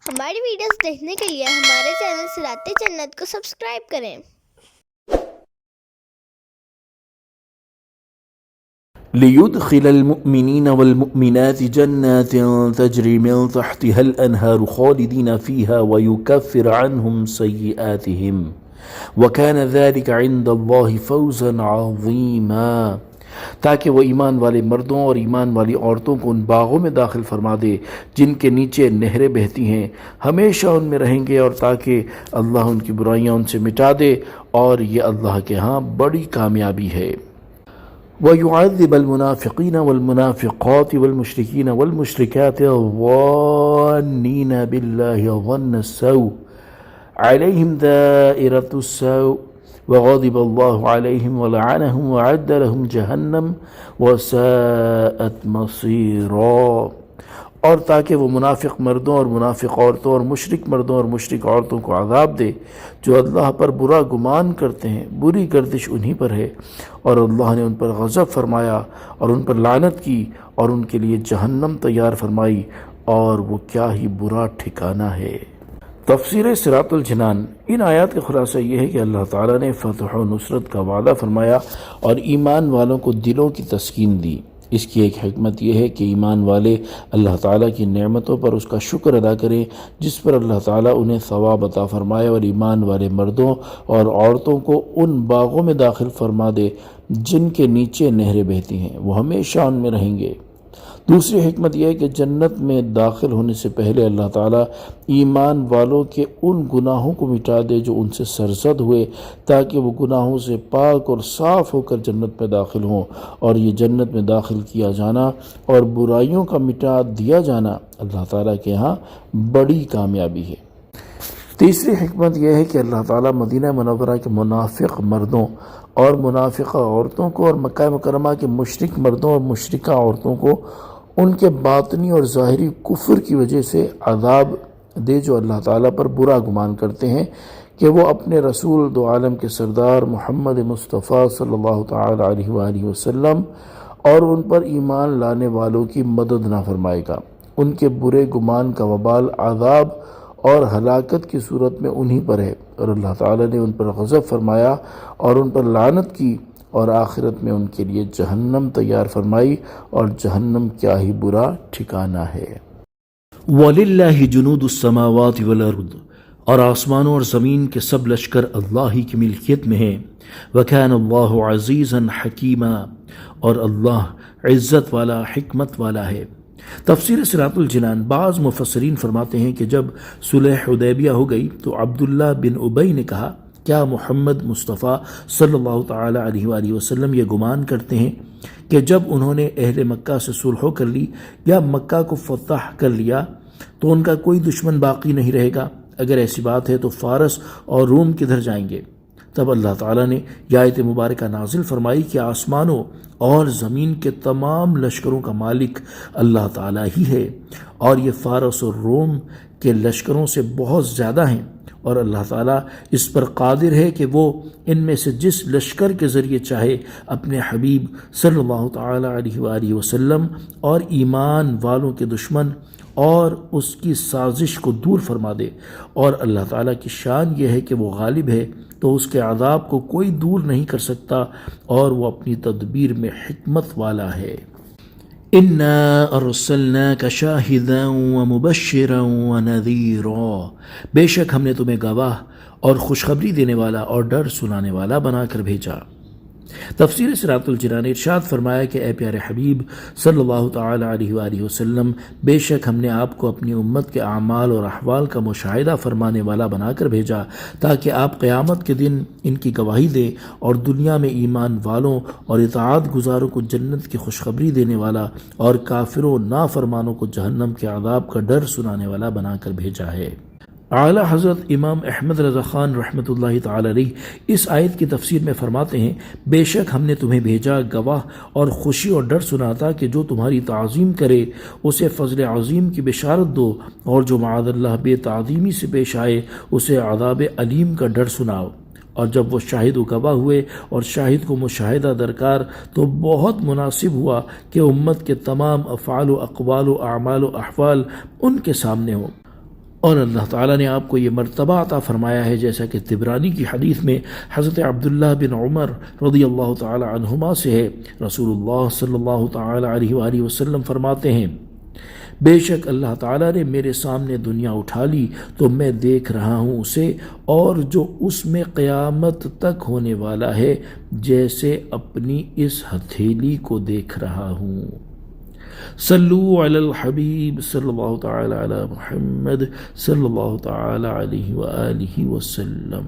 ہماری ویڈیوز دیکھنے کے لیے ہمارے چینل صراط جنت کو سبسکرائب کریں۔ ليدخل المؤمنين والمؤمنات جنات تجري من تحتها الأنهار خالدين فيها ويكفر عنهم سيئاتهم وكان ذلك عند الله فوزا عظيما، تاکہ وہ ایمان والے مردوں اور ایمان والی عورتوں کو ان باغوں میں داخل فرما دے جن کے نیچے نہریں بہتی ہیں، ہمیشہ ان میں رہیں گے، اور تاکہ اللہ ان کی برائیاں ان سے مٹا دے، اور یہ اللہ کے ہاں بڑی کامیابی ہے۔ وَيُعَذِّبَ الْمُنَافِقِينَ وَالْمُنَافِقَاتِ وَالْمُشْرِكِينَ وَالْمُشْرِكَاتِ الظَّانِّينَ بِاللَّهِ ظَنَّ السَّوْءِ عَلَيْهِمْ دَائِرَةُ السَّوْءِ وغضب الله عليهم ولعنهم وعد لهم جہنم وساءت مصيرا، اور تاکہ وہ منافق مردوں اور منافق عورتوں اور مشرک مردوں اور مشرک عورتوں کو عذاب دے جو اللہ پر برا گمان کرتے ہیں، بری گردش انہی پر ہے، اور اللہ نے ان پر غضب فرمایا اور ان پر لعنت کی اور ان کے لیے جہنم تیار فرمائی، اور وہ کیا ہی برا ٹھکانہ ہے۔ تفسیر صراط الجنان۔ ان آیات کا خلاصہ یہ ہے کہ اللہ تعالیٰ نے فتح و نصرت کا وعدہ فرمایا اور ایمان والوں کو دلوں کی تسکین دی۔ اس کی ایک حکمت یہ ہے کہ ایمان والے اللہ تعالیٰ کی نعمتوں پر اس کا شکر ادا کریں جس پر اللہ تعالیٰ انہیں ثواب عطا فرمائے، اور ایمان والے مردوں اور عورتوں کو ان باغوں میں داخل فرما دے جن کے نیچے نہریں بہتی ہیں، وہ ہمیشہ ان میں رہیں گے۔ دوسری حکمت یہ ہے کہ جنت میں داخل ہونے سے پہلے اللہ تعالیٰ ایمان والوں کے ان گناہوں کو مٹا دے جو ان سے سرزد ہوئے، تاکہ وہ گناہوں سے پاک اور صاف ہو کر جنت میں داخل ہوں، اور یہ جنت میں داخل کیا جانا اور برائیوں کا مٹا دیا جانا اللہ تعالیٰ کے ہاں بڑی کامیابی ہے۔ تیسری حکمت یہ ہے کہ اللہ تعالیٰ مدینہ منورہ کے منافق مردوں اور منافقہ عورتوں کو، اور مکہ مکرمہ کے مشرک مردوں اور مشرکہ عورتوں کو ان کے باطنی اور ظاہری کفر کی وجہ سے عذاب دے جو اللہ تعالیٰ پر برا گمان کرتے ہیں کہ وہ اپنے رسول دو عالم کے سردار محمد مصطفیٰ صلی اللہ تعالیٰ علیہ وآلہ وسلم اور ان پر ایمان لانے والوں کی مدد نہ فرمائے گا۔ ان کے برے گمان کا وبال عذاب اور ہلاکت کی صورت میں انہی پر ہے، اور اللہ تعالیٰ نے ان پر غضب فرمایا اور ان پر لعنت کی، اور آخرت میں ان کے لیے جہنم تیار فرمائی، اور جہنم کیا ہی برا ٹھکانہ ہے۔ وَلِلَّهِ جُنُودُ السَّمَاوَاتِ وَالْأَرْضِ، اور آسمانوں اور زمین کے سب لشکر اللہ ہی کی ملکیت میں ہیں۔ وَكَانَ اللَّهُ عَزِيزًا حَكِيمًا، اور اللہ عزت والا حکمت والا ہے۔ تفسیر صراط الجنان۔ بعض مفسرین فرماتے ہیں کہ جب صلح حدیبیہ ہو گئی تو عبداللہ بن ابی نے کہا، کیا محمد مصطفیٰ صلی اللہ تعالیٰ علیہ وآلہ وسلم یہ گمان کرتے ہیں کہ جب انہوں نے اہل مکہ سے صلح کر لی یا مکہ کو فتح کر لیا تو ان کا کوئی دشمن باقی نہیں رہے گا؟ اگر ایسی بات ہے تو فارس اور روم کدھر جائیں گے؟ تب اللہ تعالیٰ نے یہ آیت مبارکہ نازل فرمائی کہ آسمانوں اور زمین کے تمام لشکروں کا مالک اللہ تعالیٰ ہی ہے، اور یہ فارس اور روم کے لشکروں سے بہت زیادہ ہیں، اور اللہ تعالیٰ اس پر قادر ہے کہ وہ ان میں سے جس لشکر کے ذریعے چاہے اپنے حبیب صلی اللہ تعالیٰ علیہ وآلہ وسلم اور ایمان والوں کے دشمن اور اس کی سازش کو دور فرما دے، اور اللہ تعالیٰ کی شان یہ ہے کہ وہ غالب ہے تو اس کے عذاب کو کوئی دور نہیں کر سکتا، اور وہ اپنی تدبیر میں حکمت والا ہے۔ اِنَّا أَرْسَلْنَاكَ شَاهِدًا وَمُبَشِّرًا وَنَذِيرًا، بے شک ہم نے تمہیں گواہ اور خوشخبری دینے والا اور ڈر سنانے والا بنا کر بھیجا۔ تفسیر صراط الجنان۔ ارشاد فرمایا کہ اے پیارے حبیب صلی اللہ تعالیٰ علیہ وآلہ وسلم، بے شک ہم نے آپ کو اپنی امت کے اعمال اور احوال کا مشاہدہ فرمانے والا بنا کر بھیجا تاکہ آپ قیامت کے دن ان کی گواہی دیں، اور دنیا میں ایمان والوں اور اطاعت گزاروں کو جنت کی خوشخبری دینے والا اور کافروں نافرمانوں کو جہنم کے عذاب کا ڈر سنانے والا بنا کر بھیجا ہے۔ اعلیٰ حضرت امام احمد رضا خان رحمۃ اللہ تعالی علیہ اس آیت کی تفسیر میں فرماتے ہیں، بے شک ہم نے تمہیں بھیجا گواہ اور خوشی اور ڈر سناتا کہ جو تمہاری تعظیم کرے اسے فضل عظیم کی بشارت دو، اور جو معاذ اللہ بے تعظیمی سے پیش آئے اسے عذاب علیم کا ڈر سناؤ۔ اور جب وہ شاہد و گواہ ہوئے اور شاہد کو مشاہدہ درکار، تو بہت مناسب ہوا کہ امت کے تمام افعال و اقوال و اعمال و احوال ان کے سامنے ہوں، اور اللہ تعالیٰ نے آپ کو یہ مرتبہ عطا فرمایا ہے، جیسا کہ طبرانی کی حدیث میں حضرت عبداللہ بن عمر رضی اللہ تعالی عنہما سے ہے، رسول اللہ صلی اللہ تعالی علیہ وآلہ وسلم فرماتے ہیں، بے شک اللہ تعالیٰ نے میرے سامنے دنیا اٹھا لی تو میں دیکھ رہا ہوں اسے، اور جو اس میں قیامت تک ہونے والا ہے جیسے اپنی اس ہتھیلی کو دیکھ رہا ہوں۔ صلو علی الحبیب صلی اللہ تعالی علی محمد صلی اللہ تعالی علیہ وآلہ وسلم۔